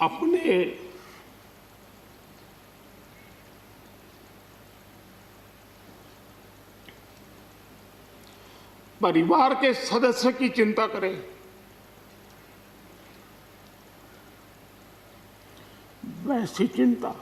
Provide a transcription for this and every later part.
अपने परिवार के सदस्य की चिंता करें, वैसी चिंता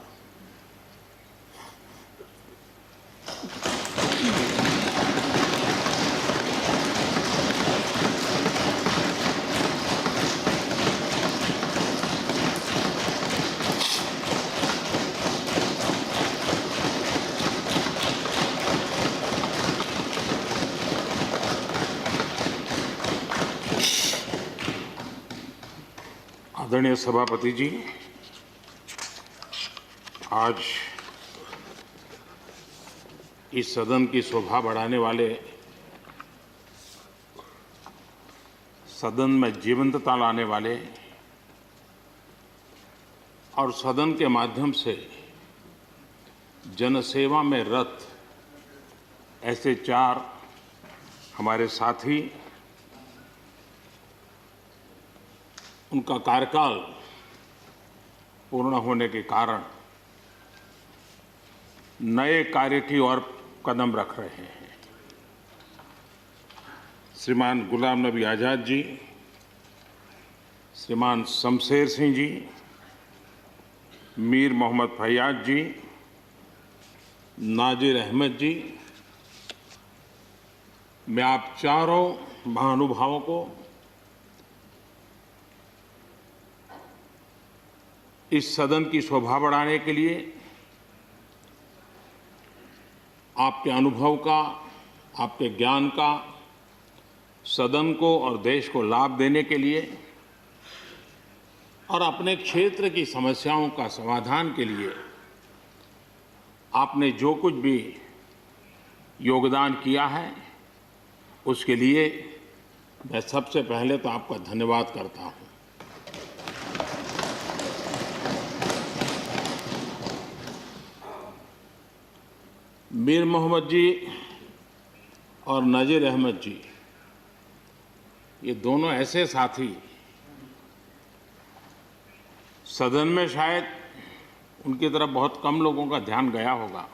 आदरणीय सभापति जी, आज इस सदन की शोभा बढ़ाने वाले, सदन में जीवंतता लाने वाले और सदन के माध्यम से जनसेवा में रत ऐसे 4 हमारे साथी, उनका कार्यकाल पूर्ण होने के कारण नए कार्य की ओर कदम रख रहे हैं। श्रीमान गुलाम नबी आज़ाद जी, श्रीमान शमशेर सिंह जी, मीर मोहम्मद फैयाज जी, नाजिर अहमद जी, मैं आप चारों महानुभावों को इस सदन की शोभा बढ़ाने के लिए, आपके अनुभव का, आपके ज्ञान का सदन को और देश को लाभ देने के लिए और अपने क्षेत्र की समस्याओं का समाधान के लिए आपने जो कुछ भी योगदान किया है, उसके लिए मैं सबसे पहले तो आपका धन्यवाद करता हूं। मीर मोहम्मद जी और नाजिर अहमद जी, ये दोनों ऐसे साथी, सदन में शायद उनकी तरफ बहुत कम लोगों का ध्यान गया होगा,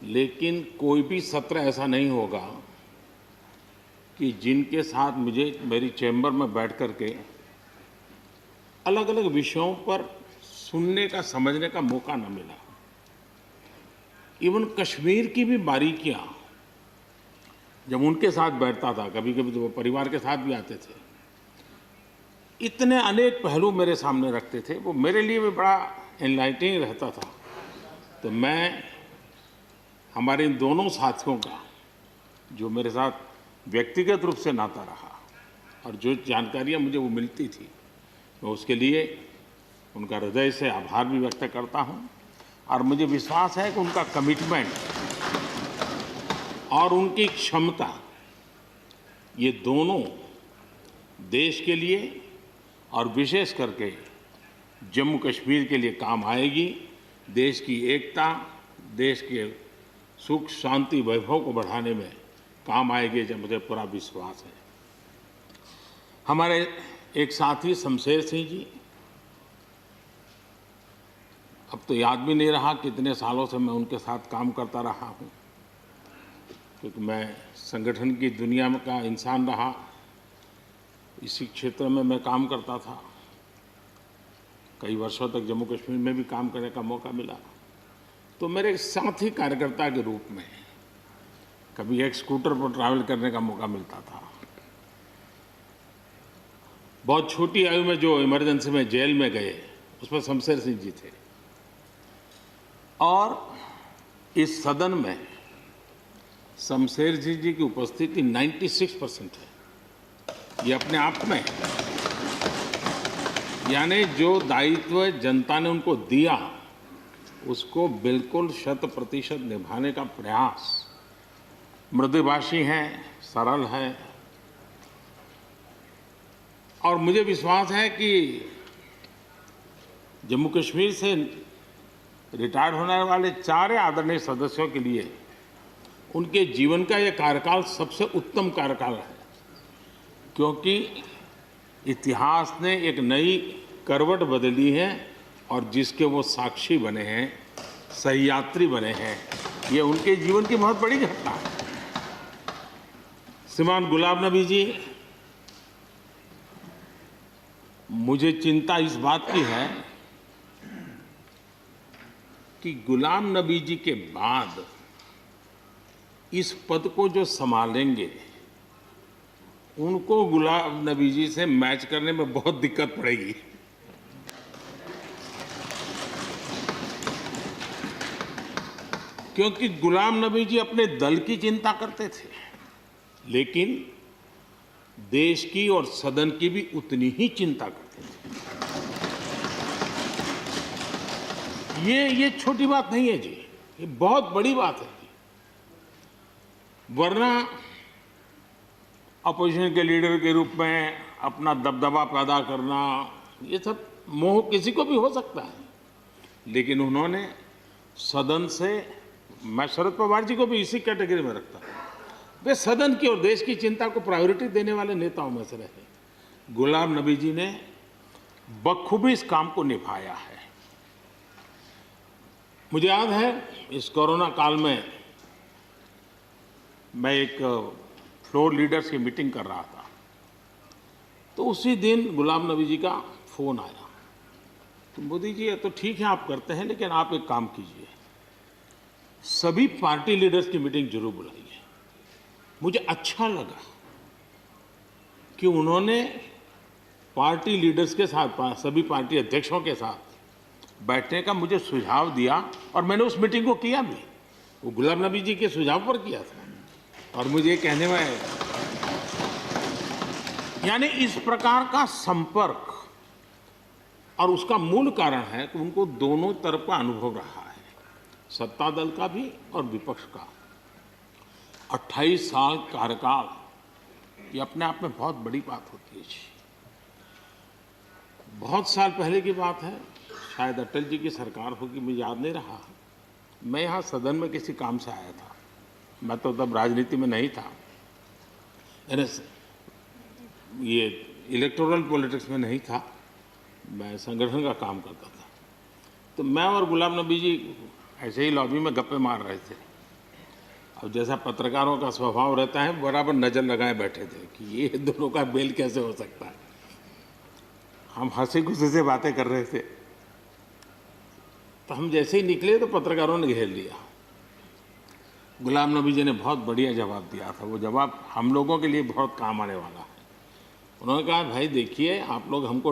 लेकिन कोई भी सत्र ऐसा नहीं होगा कि जिनके साथ मुझे मेरी चैम्बर में बैठ कर के अलग अलग विषयों पर सुनने का, समझने का मौका न मिला। इवन कश्मीर की भी बारीकियां जब उनके साथ बैठता था, कभी कभी तो वो परिवार के साथ भी आते थे, इतने अनेक पहलू मेरे सामने रखते थे, वो मेरे लिए भी बड़ा एनलाइटनिंग रहता था। तो मैं हमारे इन दोनों साथियों का, जो मेरे साथ व्यक्तिगत रूप से नाता रहा और जो जानकारियां मुझे वो मिलती थी, मैं उसके लिए उनका हृदय से आभार भी व्यक्त करता हूं। और मुझे विश्वास है कि उनका कमिटमेंट और उनकी क्षमता, ये दोनों देश के लिए और विशेष करके जम्मू कश्मीर के लिए काम आएगी। देश की एकता, देश के सुख शांति वैभव को बढ़ाने में काम आएगी, जब मुझे पूरा विश्वास है। हमारे एक साथी शमशेर सिंह जी, अब तो याद भी नहीं रहा कितने सालों से मैं उनके साथ काम करता रहा हूं, क्योंकि मैं संगठन की दुनिया में का इंसान रहा, इसी क्षेत्र में मैं काम करता था। कई वर्षों तक जम्मू कश्मीर में भी काम करने का मौका मिला। तो मेरे साथी कार्यकर्ता के रूप में कभी एक स्कूटर पर ट्रैवल करने का मौका मिलता था। बहुत छोटी आयु में जो इमरजेंसी में जेल में गए, उसमें शमशेर सिंह जी थे। और इस सदन में शमशेर सिंह जी की उपस्थिति 96% है। ये अपने आप में, यानी जो दायित्व जनता ने उनको दिया, उसको बिल्कुल 100% निभाने का प्रयास। मृदुभाषी हैं, सरल हैं, और मुझे विश्वास है कि जम्मू कश्मीर से रिटायर होने वाले 4 आदरणीय सदस्यों के लिए उनके जीवन का यह कार्यकाल सबसे उत्तम कार्यकाल है, क्योंकि इतिहास ने एक नई करवट बदली है और जिसके वो साक्षी बने हैं, सहयात्री बने हैं, ये उनके जीवन की बहुत बड़ी घटना है। श्रीमान गुलाम नबी जी, मुझे चिंता इस बात की है कि गुलाम नबी जी के बाद इस पद को जो संभालेंगे उनको गुलाम नबी जी से मैच करने में बहुत दिक्कत पड़ेगी। क्योंकि गुलाम नबी जी अपने दल की चिंता करते थे, लेकिन देश की और सदन की भी उतनी ही चिंता करते थे। ये छोटी बात नहीं है जी, ये बहुत बड़ी बात है जी। वरना अपोजिशन के लीडर के रूप में अपना दबदबा पैदा करना, ये सब मोह किसी को भी हो सकता है, लेकिन उन्होंने सदन से, मैं शरद पवार जी को भी इसी कैटेगरी में रखता हूं, वे सदन की और देश की चिंता को प्रायोरिटी देने वाले नेताओं में से रहे। गुलाम नबी जी ने बखूबी इस काम को निभाया है। मुझे याद है इस कोरोना काल में मैं एक फ्लोर लीडर्स की मीटिंग कर रहा था, तो उसी दिन गुलाम नबी जी का फोन आया। तो मोदी जी, ये तो ठीक है आप करते हैं, लेकिन आप एक काम कीजिए, सभी पार्टी लीडर्स की मीटिंग जरूर बुलाइए। मुझे अच्छा लगा कि उन्होंने पार्टी लीडर्स के साथ, सभी पार्टी अध्यक्षों के साथ बैठने का मुझे सुझाव दिया, और मैंने उस मीटिंग को किया भी। वो गुलाम नबी जी के सुझाव पर किया था, और मुझे कहने में, यानी इस प्रकार का संपर्क, और उसका मूल कारण है कि उनको दोनों तरफ का अनुभव रहा है, सत्ता दल का भी और विपक्ष का। 28 साल कार्यकाल, ये अपने आप में बहुत बड़ी बात होती है जी। बहुत साल पहले की बात है, शायद अटल जी की सरकार होगी, मुझे याद नहीं रहा। मैं यहाँ सदन में किसी काम से आया था, मैं तो तब राजनीति में नहीं था, ये इलेक्टोरल पॉलिटिक्स में नहीं था, मैं संगठन का काम करता था। तो मैं और गुलाम नबी जी ऐसे ही लॉबी में गप्पे मार रहे थे, और जैसा पत्रकारों का स्वभाव रहता है, बराबर नज़र लगाए बैठे थे कि ये दोनों का मेल कैसे हो सकता है। हम हंसी खुशी से बातें कर रहे थे, तो हम जैसे ही निकले तो पत्रकारों ने घेर लिया। गुलाम नबी जी ने बहुत बढ़िया जवाब दिया था, वो जवाब हम लोगों के लिए बहुत काम आने वाला है। उन्होंने कहा, भाई देखिए, आप लोग हमको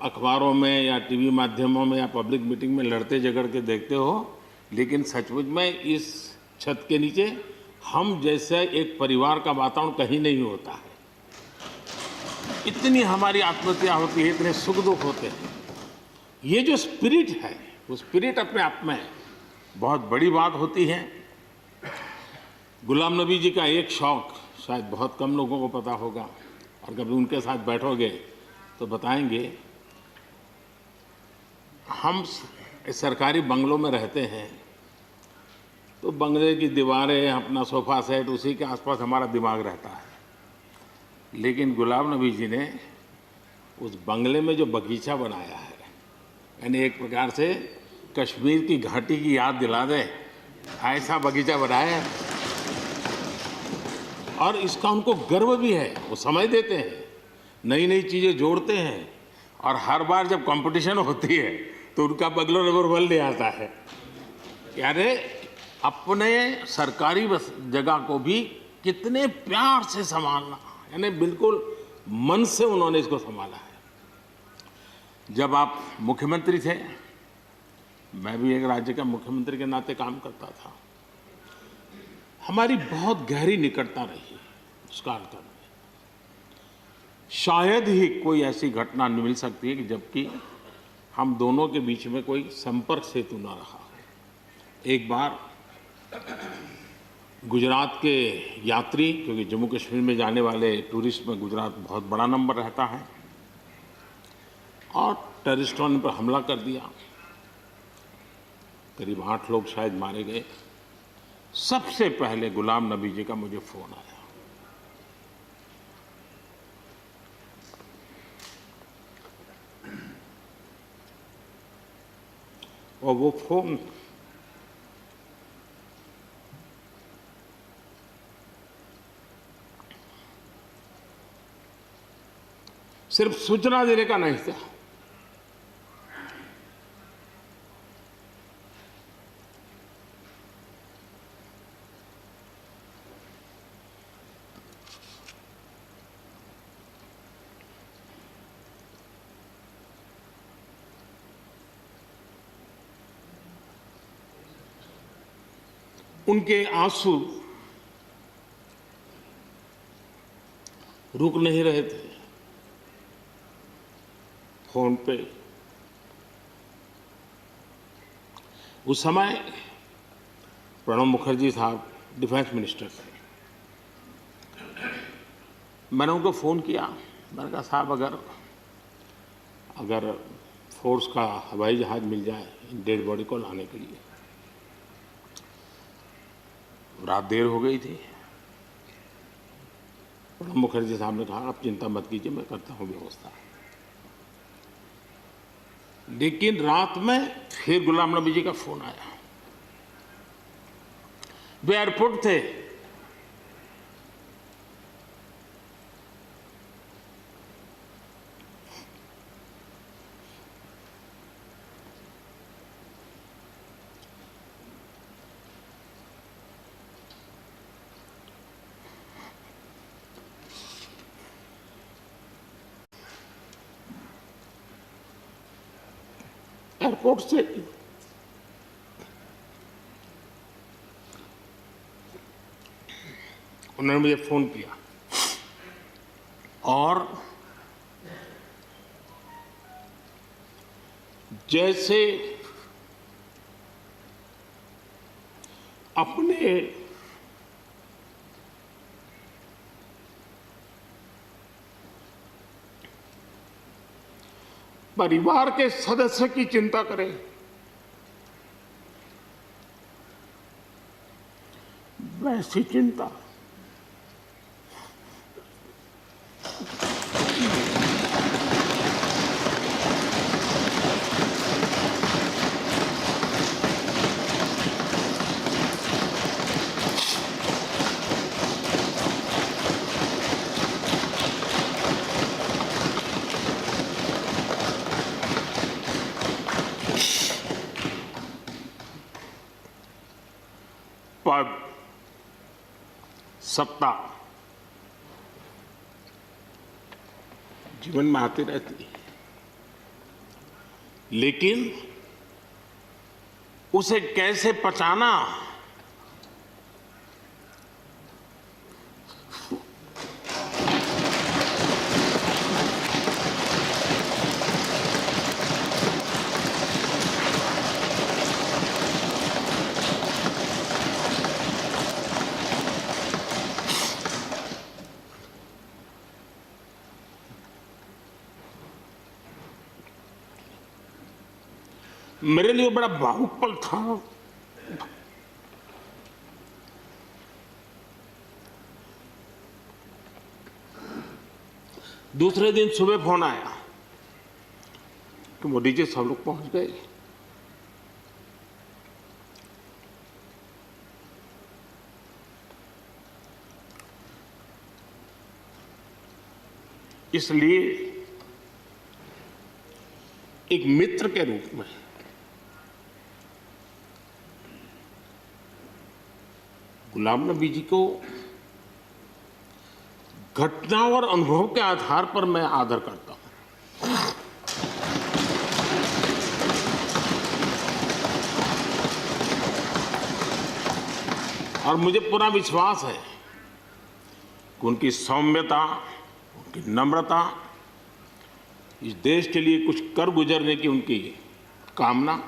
अखबारों में या टीवी माध्यमों में या पब्लिक मीटिंग में लड़ते झगड़ के देखते हो, लेकिन सचमुच में इस छत के नीचे हम जैसे एक परिवार का वातावरण कहीं नहीं होता है। इतनी हमारी आत्महत्या होती है, इतने सुख दुख होते हैं। ये जो स्पिरिट है, वो स्पिरिट अपने आप में बहुत बड़ी बात होती है। गुलाम नबी जी का एक शौक शायद बहुत कम लोगों को पता होगा, और कभी उनके साथ बैठोगे तो बताएंगे। हम सरकारी बंगलों में रहते हैं, तो बंगले की दीवारें, अपना सोफा सेट, उसी के आसपास हमारा दिमाग रहता है। लेकिन गुलाम नबी जी ने उस बंगले में जो बगीचा बनाया है, यानी एक प्रकार से कश्मीर की घाटी की याद दिला दे, ऐसा बगीचा बनाया है। और इसका उनको गर्व भी है, वो समय देते हैं, नई नई चीज़ें जोड़ते हैं, और हर बार जब कंपटीशन होती है तो उनका बगलो नंबर 1 ले आता है। यानी अपने सरकारी जगह को भी कितने प्यार से संभालना, यानी बिल्कुल मन से उन्होंने इसको संभाला है। जब आप मुख्यमंत्री थे, मैं भी एक राज्य का मुख्यमंत्री के नाते काम करता था, हमारी बहुत गहरी निकटता रही उस कालखंड में। शायद ही कोई ऐसी घटना मिल सकती है कि जबकि हम दोनों के बीच में कोई संपर्क सेतु ना रहा हो। एक बार गुजरात के यात्री, क्योंकि जम्मू कश्मीर में जाने वाले टूरिस्ट में गुजरात बहुत बड़ा नंबर रहता है, और टेररिस्टों ने पर हमला कर दिया, करीब 8 लोग शायद मारे गए। सबसे पहले गुलाम नबी जी का मुझे फोन आया। और वो फोन सिर्फ सूचना देने का नहीं था, उनके आंसू रुक नहीं रहे थे। फोन पे उस समय प्रणब मुखर्जी साहब डिफेंस मिनिस्टर थे। मैंने उनको फ़ोन किया, मैंने कहा साहब अगर फोर्स का हवाई जहाज़ मिल जाए डेड बॉडी को लाने के लिए। रात देर हो गई थी। प्रणब मुखर्जी साहब ने कहा आप चिंता मत कीजिए, मैं करता हूँ व्यवस्था। लेकिन रात में फिर गुलाम नबी जी का फोन आया। वे एयरपोर्ट थे। एयरपोर्ट से उन्होंने मुझे फोन किया और जैसे अपने परिवार के सदस्य की चिंता करें, वैसी चिंता पद, सत्ता जीवन में आती रहती है, लेकिन उसे कैसे पचाना, मेरे लिए बड़ा भावुक पल था। दूसरे दिन सुबह फोन आया कि मोदी जी सब लोग पहुंच गए। इसलिए एक मित्र के रूप में गुलाम नबी जी को घटना और अनुभव के आधार पर मैं आदर करता हूं। और मुझे पूरा विश्वास है कि उनकी सौम्यता, उनकी नम्रता, इस देश के लिए कुछ कर गुजरने की उनकी कामना,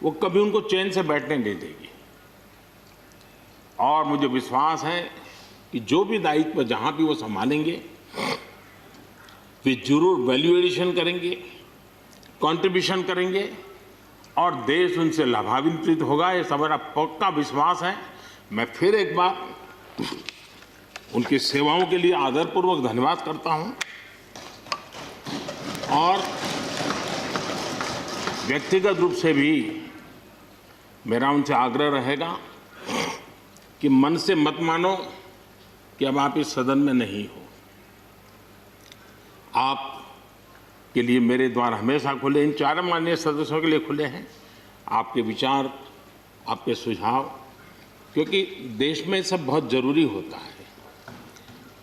वो कभी उनको चैन से बैठने नहीं देगी। और मुझे विश्वास है कि जो भी दायित्व जहां भी वो संभालेंगे, वे जरूर वैल्यू एडिशन करेंगे, कंट्रीब्यूशन करेंगे और देश उनसे लाभान्वित होगा। ये सब मेरा पक्का विश्वास है। मैं फिर एक बार उनकी सेवाओं के लिए आदरपूर्वक धन्यवाद करता हूं और व्यक्तिगत रूप से भी मेरा उनसे आग्रह रहेगा कि मन से मत मानो कि अब आप इस सदन में नहीं हो। आप के लिए मेरे द्वार हमेशा खुले, इन चारों माननीय सदस्यों के लिए खुले हैं। आपके विचार, आपके सुझाव, क्योंकि देश में सब बहुत ज़रूरी होता है।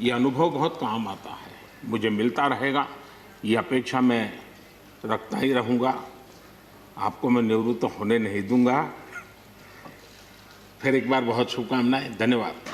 ये अनुभव बहुत काम आता है, मुझे मिलता रहेगा, ये अपेक्षा मैं रखता ही रहूँगा। आपको मैं निवृत्त होने नहीं दूंगा। फिर एक बार बहुत शुभकामनाएं, धन्यवाद।